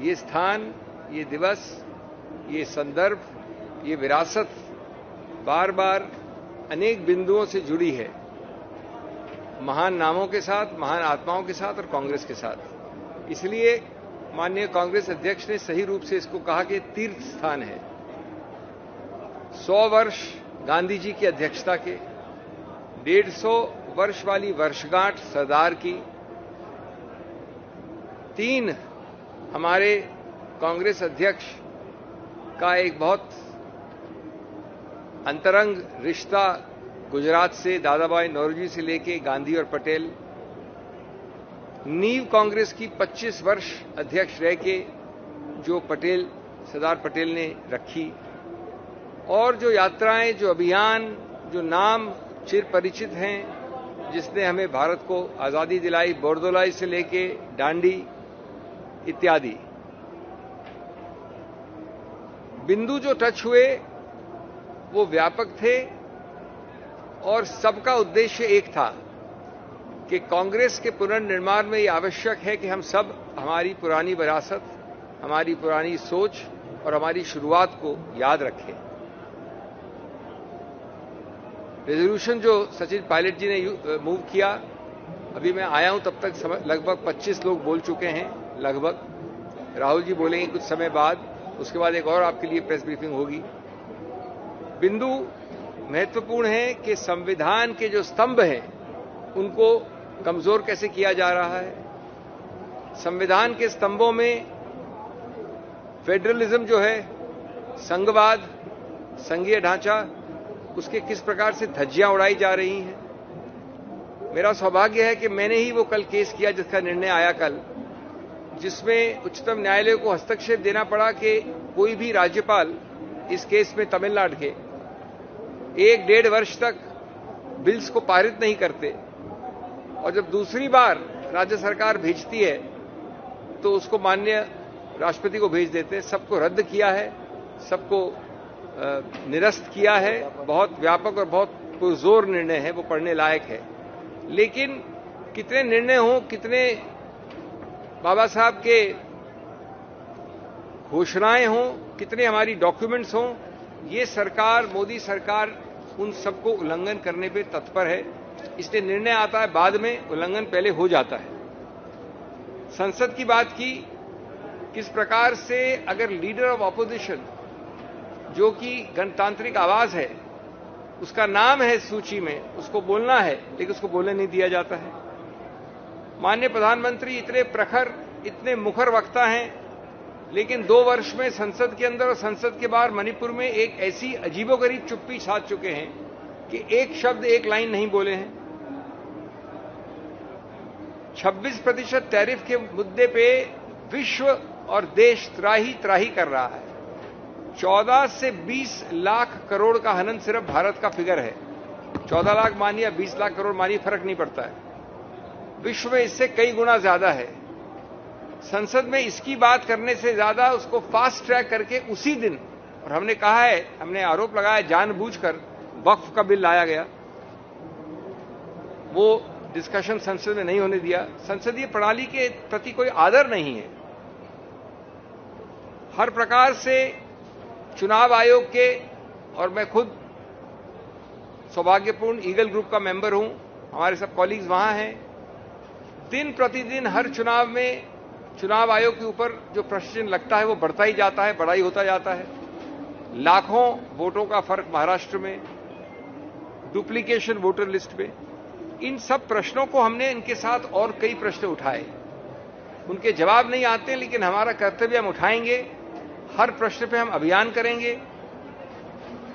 ये स्थान, ये दिवस, ये संदर्भ, ये विरासत बार बार अनेक बिंदुओं से जुड़ी है, महान नामों के साथ, महान आत्माओं के साथ और कांग्रेस के साथ। इसलिए माननीय कांग्रेस अध्यक्ष ने सही रूप से इसको कहा कि तीर्थ स्थान है। 100 वर्ष गांधी जी की अध्यक्षता के, 150 वर्ष वाली वर्षगांठ सरदार की, 3 हमारे कांग्रेस अध्यक्ष का एक बहुत अंतरंग रिश्ता गुजरात से, दादाभाई नौरोजी से लेके गांधी और पटेल, नींव कांग्रेस की 25 वर्ष अध्यक्ष रह के जो सरदार पटेल ने रखी, और जो यात्राएं, जो अभियान, जो नाम चिर परिचित हैं, जिसने हमें भारत को आजादी दिलाई, बोरदोलाई से लेके डांडी इत्यादि बिंदु जो टच हुए वो व्यापक थे और सबका उद्देश्य एक था कि कांग्रेस के पुनर्निर्माण में ये आवश्यक है कि हम सब हमारी पुरानी विरासत, हमारी पुरानी सोच और हमारी शुरुआत को याद रखें। रेजोल्यूशन जो सचिन पायलट जी ने मूव किया, अभी मैं आया हूं तब तक लगभग 25 लोग बोल चुके हैं, लगभग। राहुल जी बोलेंगे कुछ समय बाद, उसके बाद एक और आपके लिए प्रेस ब्रीफिंग होगी। बिंदु महत्वपूर्ण है कि संविधान के जो स्तंभ हैं उनको कमजोर कैसे किया जा रहा है। संविधान के स्तंभों में फेडरलिज्म जो है, संघवाद, संघीय ढांचा, उसके किस प्रकार से धज्जियां उड़ाई जा रही हैं। मेरा सौभाग्य है कि मैंने ही वो कल केस किया जिसका निर्णय आया कल, जिसमें उच्चतम न्यायालय को हस्तक्षेप देना पड़ा कि कोई भी राज्यपाल इस केस में तमिलनाडु के 1-1.5 वर्ष तक बिल्स को पारित नहीं करते, और जब दूसरी बार राज्य सरकार भेजती है तो उसको माननीय राष्ट्रपति को भेज देते हैं। सबको रद्द किया है, सबको निरस्त किया है। बहुत व्यापक और बहुत पुरजोर निर्णय है, वो पढ़ने लायक है। लेकिन कितने निर्णय हों, कितने बाबा साहब के घोषणाएं हों, कितने हमारी डॉक्यूमेंट्स हों, ये सरकार, मोदी सरकार उन सबको उल्लंघन करने पे तत्पर है। इसलिए निर्णय आता है बाद में, उल्लंघन पहले हो जाता है। संसद की बात की, किस प्रकार से अगर लीडर ऑफ ऑपोजिशन जो कि गणतांत्रिक आवाज है, उसका नाम है सूची में, उसको बोलना है लेकिन उसको बोलने नहीं दिया जाता है। माननीय प्रधानमंत्री इतने प्रखर, इतने मुखर वक्ता हैं, लेकिन 2 वर्ष में संसद के अंदर और संसद के बाहर मणिपुर में एक ऐसी अजीबोगरीब चुप्पी साध चुके हैं कि एक शब्द, एक लाइन नहीं बोले हैं। 26% टैरिफ के मुद्दे पे विश्व और देश त्राही त्राही कर रहा है। 14 से 20 लाख करोड़ का हनन सिर्फ भारत का फिगर है। 14 लाख मानिए या 20 लाख करोड़ मानिए, फर्क नहीं पड़ता है। विश्व में इससे कई गुना ज्यादा है। संसद में इसकी बात करने से ज्यादा उसको फास्ट ट्रैक करके उसी दिन, और हमने कहा है, हमने आरोप लगाया जानबूझकर वक्फ का बिल लाया गया, वो डिस्कशन संसद में नहीं होने दिया। संसदीय प्रणाली के प्रति कोई आदर नहीं है। हर प्रकार से चुनाव आयोग के, और मैं खुद सौभाग्यपूर्ण ईगल ग्रुप का मेंबर हूं, हमारे सब कॉलीग्स वहां हैं, दिन प्रतिदिन हर चुनाव में चुनाव आयोग के ऊपर जो प्रश्न लगता है वो बढ़ता ही जाता है, बड़ा ही होता जाता है। लाखों वोटों का फर्क महाराष्ट्र में, डुप्लीकेशन वोटर लिस्ट में, इन सब प्रश्नों को हमने इनके साथ और कई प्रश्न उठाए। उनके जवाब नहीं आते, लेकिन हमारा कर्तव्य हम उठाएंगे। हर प्रश्न पे हम अभियान करेंगे।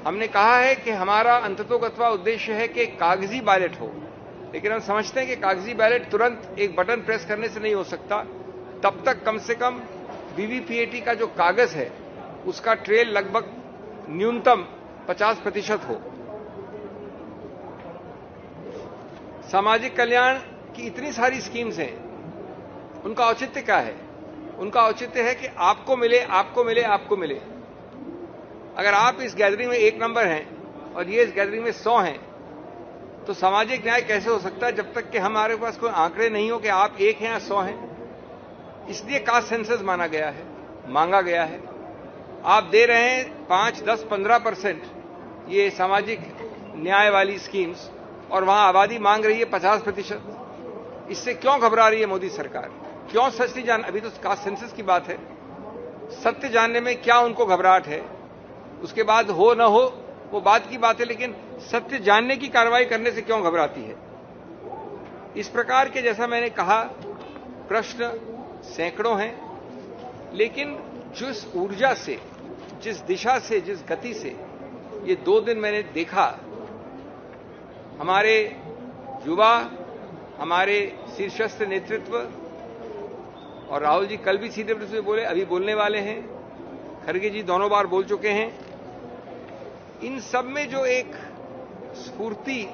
हमने कहा है कि हमारा अंततोगत्वा उद्देश्य है कि कागजी बैलेट हो, लेकिन हम समझते हैं कि कागजी बैलेट तुरंत एक बटन प्रेस करने से नहीं हो सकता। तब तक कम से कम वीवीपीएटी का जो कागज है उसका ट्रेल लगभग न्यूनतम 50% हो। सामाजिक कल्याण की इतनी सारी स्कीम्स हैं, उनका औचित्य क्या है? उनका औचित्य है कि आपको मिले, आपको मिले, आपको मिले। अगर आप इस गैदरिंग में 1 नंबर हैं और ये इस गैदरिंग में 100 हैं, तो सामाजिक न्याय कैसे हो सकता है जब तक कि हमारे पास कोई आंकड़े नहीं हो कि आप 1 हैं या 100 हैं। इसलिए कास्ट सेंसस माना गया है, मांगा गया है। आप दे रहे हैं 5, 10, 15% ये सामाजिक न्याय वाली स्कीम्स, और वहां आबादी मांग रही है 50%। इससे क्यों घबरा रही है मोदी सरकार? क्यों सच नहीं जान? अभी तो कास्ट सेंसस की बात है, सत्य जानने में क्या उनको घबराहट है? उसके बाद हो न हो वो बात की बात है, लेकिन सत्य जानने की कार्रवाई करने से क्यों घबराती है? इस प्रकार के, जैसा मैंने कहा, प्रश्न सैकड़ों हैं, लेकिन जिस ऊर्जा से, जिस दिशा से, जिस गति से ये 2 दिन मैंने देखा, हमारे युवा, हमारे शीर्षस्थ नेतृत्व, और राहुल जी कल भी सीधे रूप से बोले, अभी बोलने वाले हैं, खड़गे जी दोनों बार बोल चुके हैं, इन सब में जो एक स्फूर्ति,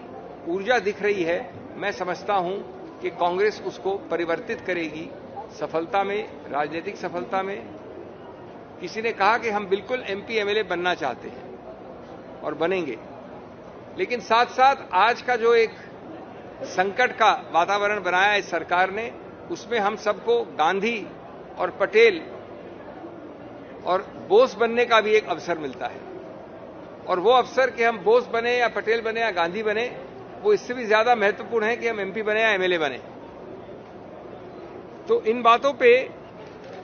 ऊर्जा दिख रही है, मैं समझता हूं कि कांग्रेस उसको परिवर्तित करेगी सफलता में, राजनीतिक सफलता में। किसी ने कहा कि हम बिल्कुल एमपी एमएलए बनना चाहते हैं और बनेंगे, लेकिन साथ साथ आज का जो एक संकट का वातावरण बनाया है सरकार ने, उसमें हम सबको गांधी और पटेल और बोस बनने का भी एक अवसर मिलता है। और वो अवसर कि हम बोस बने या पटेल बने या गांधी बने, वो इससे भी ज्यादा महत्वपूर्ण है कि हम एमपी बने या एमएलए बने। तो इन बातों पे,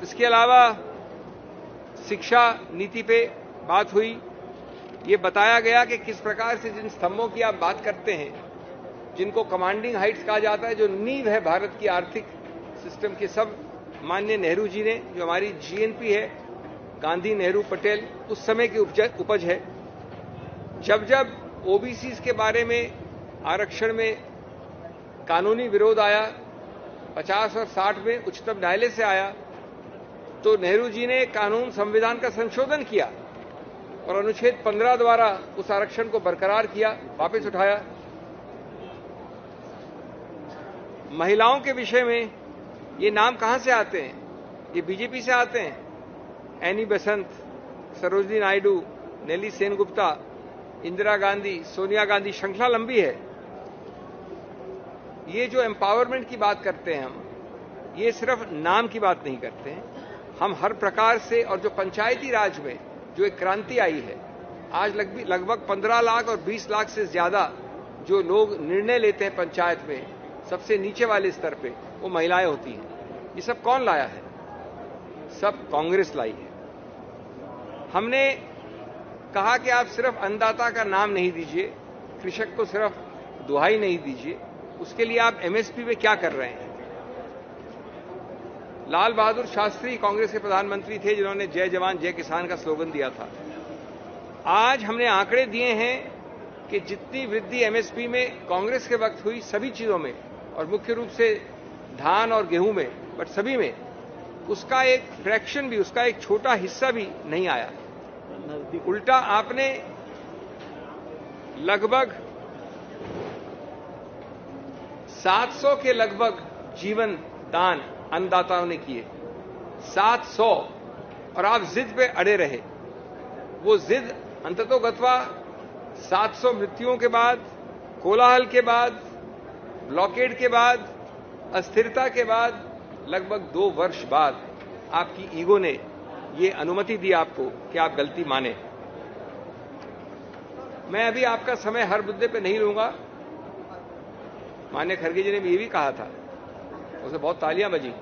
इसके अलावा शिक्षा नीति पे बात हुई। ये बताया गया कि किस प्रकार से जिन स्तंभों की आप बात करते हैं, जिनको कमांडिंग हाइट्स कहा जाता है, जो नींव है भारत की आर्थिक सिस्टम के, सब माननीय नेहरू जी ने, जो हमारी जीएनपी है, गांधी, नेहरू, पटेल, उस समय की उपज है। जब जब ओबीसी के बारे में, आरक्षण में कानूनी विरोध आया, 50 और 60 में उच्चतम न्यायालय से आया, तो नेहरू जी ने कानून, संविधान का संशोधन किया और अनुच्छेद 15 द्वारा उस आरक्षण को बरकरार किया, वापस उठाया। महिलाओं के विषय में ये नाम कहां से आते हैं? ये बीजेपी से आते हैं। एनी बेसेंट, सरोजिनी नायडू, नेली सेनगुप्ता, इंदिरा गांधी, सोनिया गांधी, श्रृंखला लंबी है। ये जो एम्पावरमेंट की बात करते हैं हम, ये सिर्फ नाम की बात नहीं करते हैं, हम हर प्रकार से, और जो पंचायती राज में जो एक क्रांति आई है, आज लगभग 15 लाख और 20 लाख से ज्यादा जो लोग निर्णय लेते हैं पंचायत में, सबसे नीचे वाले स्तर पे, वो महिलाएं होती हैं। ये सब कौन लाया है? सब कांग्रेस लाई है। हमने कहा कि आप सिर्फ अन्नदाता का नाम नहीं दीजिए, कृषक को सिर्फ दुहाई नहीं दीजिए, उसके लिए आप एमएसपी में क्या कर रहे हैं? लाल बहादुर शास्त्री कांग्रेस के प्रधानमंत्री थे, जिन्होंने जय जवान जय किसान का स्लोगन दिया था। आज हमने आंकड़े दिए हैं कि जितनी वृद्धि एमएसपी में कांग्रेस के वक्त हुई, सभी चीजों में, और मुख्य रूप से धान और गेहूं में, बट सभी में, उसका एक फ्रैक्शन भी, उसका एक छोटा हिस्सा भी नहीं आया। उल्टा आपने लगभग 700 के लगभग जीवन दान अन्नदाताओं ने किए, 700, और आप जिद पे अड़े रहे। वो जिद अंततोगत्वा 700 मृत्युओं के बाद, कोलाहल के बाद, ब्लॉकेड के बाद, अस्थिरता के बाद, लगभग 2 वर्ष बाद आपकी ईगो ने ये अनुमति दी आपको कि आप गलती माने। मैं अभी आपका समय हर मुद्दे पे नहीं लूंगा। माननीय खड़गे जी ने भी ये भी कहा था, उसे बहुत तालियां बजी,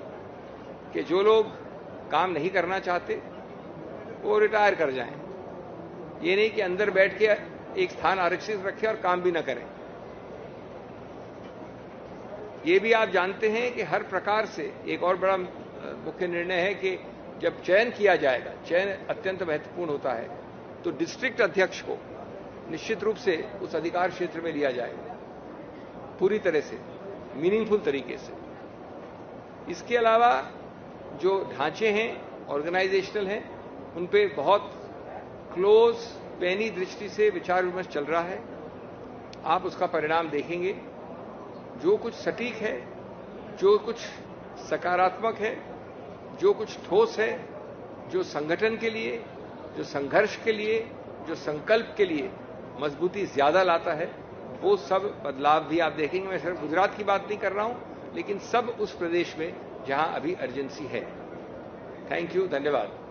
कि जो लोग काम नहीं करना चाहते वो रिटायर कर जाएं। ये नहीं कि अंदर बैठ के एक स्थान आरक्षित रखें और काम भी न करें। ये भी आप जानते हैं कि हर प्रकार से एक और बड़ा मुख्य निर्णय है कि जब चयन किया जाएगा, चयन अत्यंत महत्वपूर्ण होता है, तो डिस्ट्रिक्ट अध्यक्ष को निश्चित रूप से उस अधिकार क्षेत्र में लिया जाएगा, पूरी तरह से, मीनिंगफुल तरीके से। इसके अलावा जो ढांचे हैं, ऑर्गेनाइजेशनल हैं, उन पे बहुत क्लोज, पैनी दृष्टि से विचार विमर्श चल रहा है। आप उसका परिणाम देखेंगे। जो कुछ सटीक है, जो कुछ सकारात्मक है, जो कुछ ठोस है, जो संगठन के लिए, जो संघर्ष के लिए, जो संकल्प के लिए मजबूती ज्यादा लाता है, वो सब बदलाव भी आप देखेंगे। मैं सिर्फ गुजरात की बात नहीं कर रहा हूं, लेकिन सब उस प्रदेश में जहां अभी अर्जेंसी है। थैंक यू, धन्यवाद।